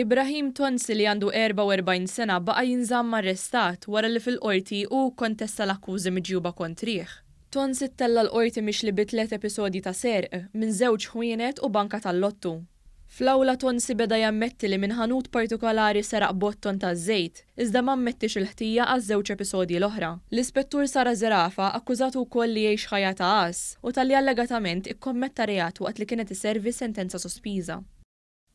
Ibrahim Tonsi li għandu 44 sena baqa' jinżamm arrestat wara li fil-qorti u kontesta l-akkużi miġjuba kontrih. Tonsi ttella l-qorti mixli bi 3 episodji ta' serq minn 2 ħwienet u banka tal-lottu. Fl-awla Tonsi beda jammetti li minn ħanut partikolari seraq botton ta' żejt, iżda ma mmettix il-ħtija għaż-2 episodji l-oħra. L-ispettur Sara Zerafa akkużatu wkoll li jgħix ħajja ta' qas u tal-li allegatament ikkommetta reat waqt li kienet iservi sentenza sospiża.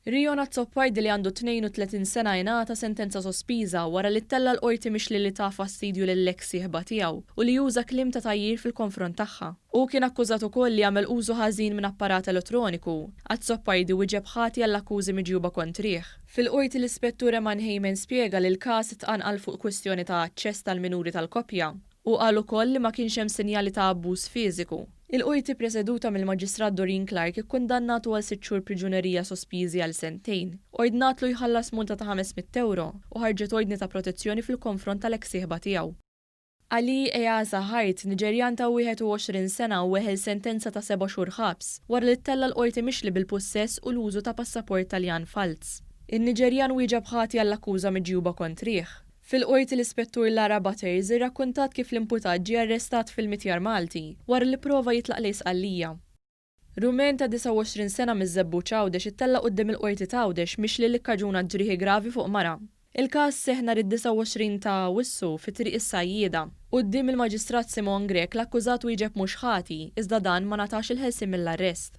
Rion Azzoppardi li għandu 32 sena jingħata sentenza sospiża wara li ttella l-qorti mixli li ta' fastidju lill-eks sieħba tiegħu u li juża kliem ta' tajjir fil-konfront tagħha. U kien akkużat ukoll li jagħmel użu ħażin minn apparat elettroniku. Azzoppardi wieġeb ħati għall-akkużi miġjuba kontrih. Fil-qorti l-ispettur Eman Heyman spjega li l-każ itqanqal fuq kwistjoni ta' aċċess tal-minuri tal-koppja u qal ukoll li ma kienx hemm sinjali ta' abbuż fiżiku. Il-qorti preseduta mill-Maġistrat Doreen Clark ikkundannatu għal 6 xhur priġunerija sospiżi għal 2 snin, ordnatlu jħallas multa ta' 500 euro u ħarġet ordni ta' protezzjoni fil-konfront tal-eks sieħba tiegħu. Ali Eaza Hart, Niġerjan ta' 21 sena u weħel sentenza ta' 7 xhur ħabs wara li ttella l-qorti mixli bil-possess u l-użu ta' passaport Taljan fals. In-Niġerjan wieġeb ħati għall-akkuża miġjuba kontrih. Fil-qorti l-ispettur Lara Butters irrakkuntat kif l-imputat ġie arrestat fil-Mitjar Malti wara li prova jitlaq li sqallija. Rumen ta' 29 sena miż-Żebbu Ċawdex ittella quddiem il-qorti Tawdex mixli li kkaġuna ġrieħi gravi fuq mara. Il-każ seħ nhar id-29 ta' Wissu fit-Triq is-Sajjieda. Quddiem il-Maġistrat Simon Grek l-akkużat wieġeb mhux ħati iżda dan ma natax il-ħelsien mill-arrest.